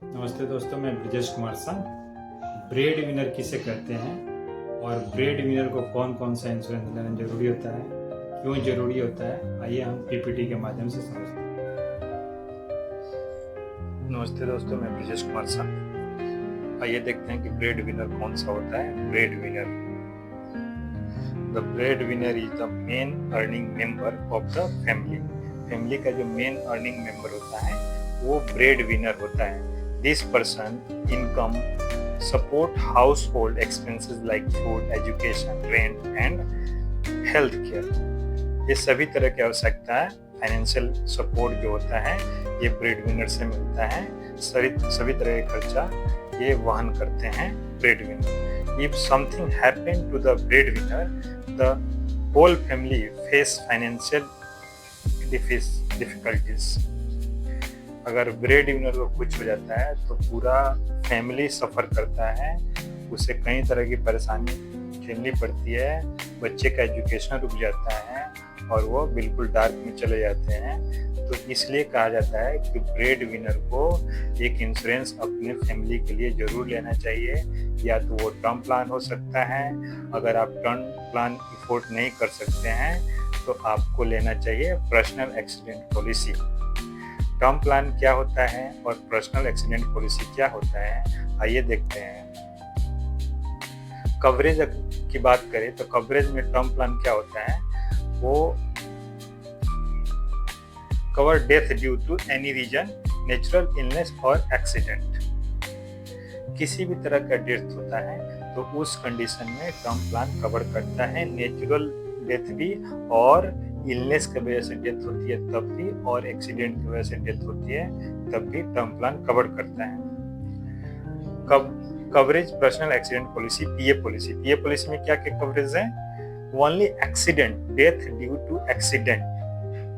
नमस्ते दोस्तों, मैं ब्रजेश कुमार शाह। ब्रेड विनर किसे कहते हैं और ब्रेड विनर को कौन कौन सा इंश्योरेंस लेना जरूरी होता है, क्यों जरूरी होता है, आइए हम पीपीटी के माध्यम से समझते हैं। नमस्ते दोस्तों, मैं ब्रजेश कुमार शाह। आइए देखते हैं कि ब्रेड विनर कौन सा होता है। Bread winner, the bread winner is the main earning member of the family. Family का जो मेन अर्निंग मेंबर होता है वो ब्रेड विनर होता है। This person income support house hold expenses like food, education, rent and health care. ये सभी तरह की आवश्यकता है, फाइनेंशियल सपोर्ट जो होता है ये ब्रेड विनर से मिलता है। सभी तरह के खर्चा ये वहन करते हैं breadwinner. If something happen to the breadwinner, the whole family face financial difficulties। अगर ब्रेड विनर को कुछ हो जाता है तो पूरा फैमिली सफ़र करता है, उसे कई तरह की परेशानी झेलनी पड़ती है। बच्चे का एजुकेशन रुक जाता है और वो बिल्कुल डार्क में चले जाते हैं। तो इसलिए कहा जाता है कि ब्रेड विनर को एक इंश्योरेंस अपने फैमिली के लिए ज़रूर लेना चाहिए। या तो वो टर्म प्लान हो सकता है, अगर आप टर्म प्लान अफोर्ड नहीं कर सकते हैं तो आपको लेना चाहिए personal accident policy. Term plan क्या होता है और पर्सनल एक्सीडेंट पॉलिसी क्या होता है, आइए देखते हैं। कवरेज की बात करें तो कवरेज में टर्म प्लान क्या होता है, वो cover death due to any reason, natural illness और एक्सीडेंट। किसी भी तरह का डेथ होता है तो उस कंडीशन में टर्म प्लान कवर करता है। नेचुरल डेथ भी और इलनेस की वजह से डेथ होती है तब भी, और एक्सीडेंट की वजह से डेथ होती है तब भी टर्म प्लान कवर करता है। Coverage personal accident policy, PA policy. PA policy में क्या क्या कवरेज है? Only accident, death due to accident,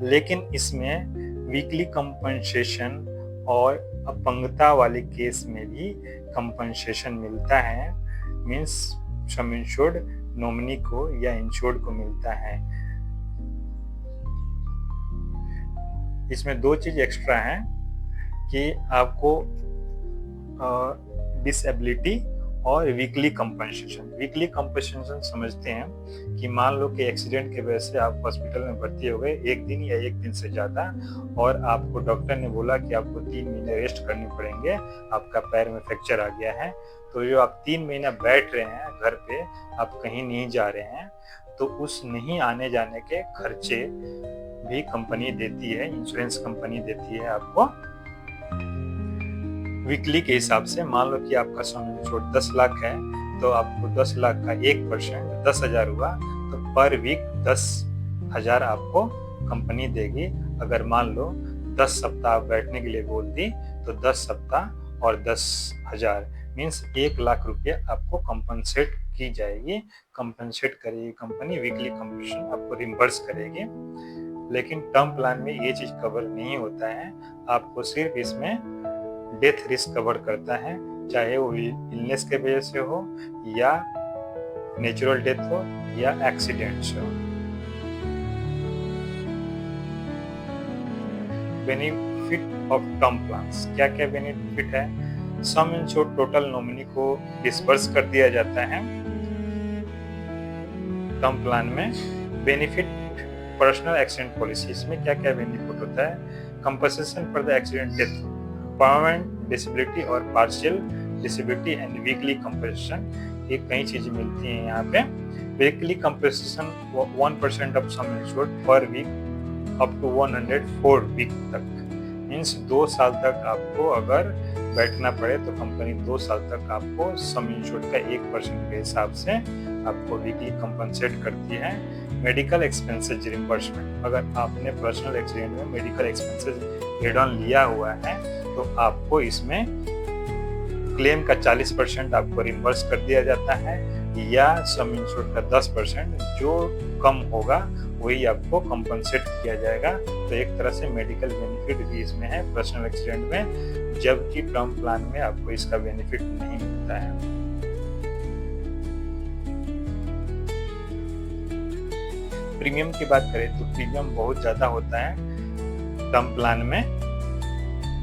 लेकिन इसमें वीकली कंपनसेशन और अपंगता वाले केस में भी कंपनसेशन मिलता है। मींस सम इंश्योर्ड नॉमिनी को या इंश्योर्ड को मिलता है। इसमें दो चीज एक्स्ट्रा है कि आपको डिसेबिलिटी और वीकली कंपनसेशन। वीकली कंपनसेशन समझते हैं कि मान लो कि एक्सीडेंट की वजह से आप हॉस्पिटल में भर्ती हो गए एक दिन या एक दिन से ज़्यादा, और आपको डॉक्टर ने बोला कि आपको 3 महीने रेस्ट करनी पड़ेंगे, आपका पैर में फ्रैक्चर आ गया है। तो जो आप 3 महीना बैठ रहे हैं घर पे, आप कहीं नहीं जा रहे हैं, तो उस नहीं आने जाने के खर्चे भी कंपनी देती है, इंश्योरेंस कंपनी देती है आपको वीकली के हिसाब से। मान लो कि आपका सम इंश्योर्ड 10 लाख है तो आपको 10 लाख का 1% 10,000 हुआ, तो पर वीक 10,000 आपको कंपनी देगी। अगर मान लो 10 सप्ताह बैठने के लिए बोल दी तो 10 सप्ताह और 10,000 मीन्स 1 लाख रुपये आपको कंपनसेट की जाएगी, कंपनसेट करेगी कंपनी, वीकली कंपनसेशन आपको रिम्बर्स करेगी। लेकिन टर्म प्लान में ये चीज कवर नहीं होता है, आपको सिर्फ इसमें डेथ रिस्क कवर करता है, चाहे वो इलनेस के वजह से हो या नेचुरल डेथ हो या एक्सीडेंट से हो। बेनिफिट ऑफ टर्म प्लान्स, क्या क्या बेनिफिट है? सम इंश्योर्ड टोटल नॉमिनी को डिस्बर्स कर दिया जाता है टर्म प्लान में। बेनिफिट पर्सनल एक्सीडेंट पॉलिसी, इसमें क्या क्या बेनिफिट होता है? Compensation for the accident death, permanent disability और partial disability and weekly compensation, ये कई चीजें मिलती हैं यहाँ पे। Weekly compensation 1% of sum insured per week up to 104 week तक। मीन्स 2 साल तक आपको अगर बैठना पड़े तो कंपनी 2 साल तक आपको सम इंश्योर्ड का 1% के हिसाब से आपको वीकली कंपनसेट करती है। मेडिकल एक्सपेंसेस रिम्बर्समेंट, अगर आपने पर्सनल एक्सीडेंट में मेडिकल एक्सपेंसेस एड ऑन लिया हुआ है तो आपको इसमें क्लेम का 40% आपको रिम्बर्स कर दिया जाता है, या सम इंश्योर्ड का 10%, जो कम होगा वही आपको कंपनसेट किया जाएगा। तो एक तरह से मेडिकल बेनिफिट भी इसमें है पर्सनल एक्सीडेंट में, जबकि टर्म प्लान में आपको इसका बेनिफिट नहीं मिलता है। प्रीमियम की बात करें तो प्रीमियम बहुत ज़्यादा होता है टर्म प्लान में।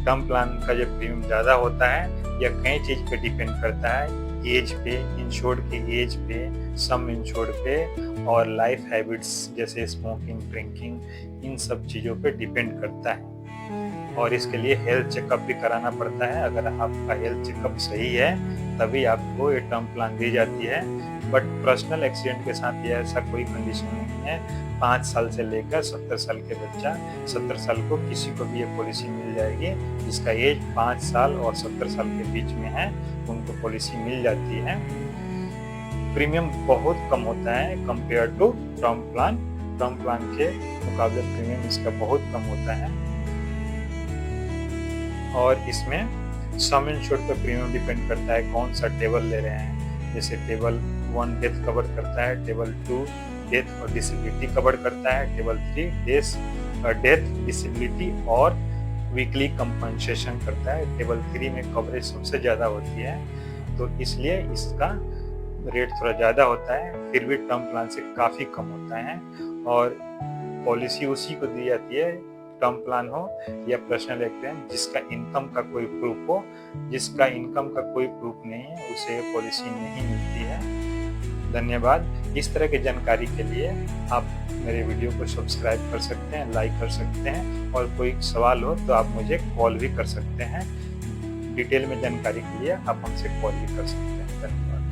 टर्म प्लान का जो प्रीमियम ज़्यादा होता है यह कई चीज़ पे डिपेंड करता है, एज पे, इंश्योर्ड की एज पे, सम इंश्योर्ड पे और लाइफ हैबिट्स जैसे स्मोकिंग, ड्रिंकिंग, इन सब चीज़ों पे डिपेंड करता है। और इसके लिए हेल्थ चेकअप भी कराना पड़ता है। अगर आपका हेल्थ चेकअप सही है तभी आपको ये टर्म प्लान दी जाती है। बट पर्सनल एक्सीडेंट के साथ ये ऐसा कोई कंडीशन नहीं है। 5 साल से लेकर 70 साल के बच्चा, 70 साल को किसी को भी ये पॉलिसी मिल जाएगी। जिसका एज 5 साल और 70 साल के बीच में है उनको पॉलिसी मिल जाती है। प्रीमियम बहुत कम होता है compare to term plan. Term plan के मुकाबले प्रीमियम इसका बहुत कम होता है। और इसमें सम इंश्योर्ड पे प्रीमियम डिपेंड करता है कौन सा टेबल ले रहे हैं। जैसे टेबल 1 डेथ कवर करता है, टेबल 2 डेथ और डिसेबिलिटी कवर करता है, टेबल 3 डेथ, डिसेबिलिटी और वीकली कंपनसेशन करता है। टेबल 3 में कवरेज सबसे ज़्यादा होती है, तो इसलिए इसका रेट थोड़ा ज़्यादा होता है। फिर भी टर्म प्लान से काफ़ी कम होता है। और पॉलिसी उसी को दी जाती है, टर्म प्लान हो या पर्सनल एक्सीडेंट, जिसका इनकम का कोई प्रूफ हो। जिसका इनकम का कोई प्रूफ नहीं है उसे पॉलिसी नहीं मिलती है। धन्यवाद। इस तरह की जानकारी के लिए आप मेरे वीडियो को सब्सक्राइब कर सकते हैं, लाइक कर सकते हैं, और कोई सवाल हो तो आप मुझे कॉल भी कर सकते हैं। डिटेल में जानकारी के लिए आप हमसे कॉल भी कर सकते हैं।